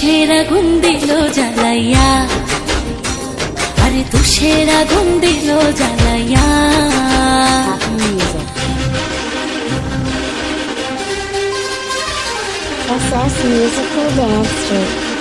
তুষের আগুন দিল জ্বালাইয়া, আরে তুষের আগুন দিল জ্বালাইয়া। SS Musical Dance Troupe.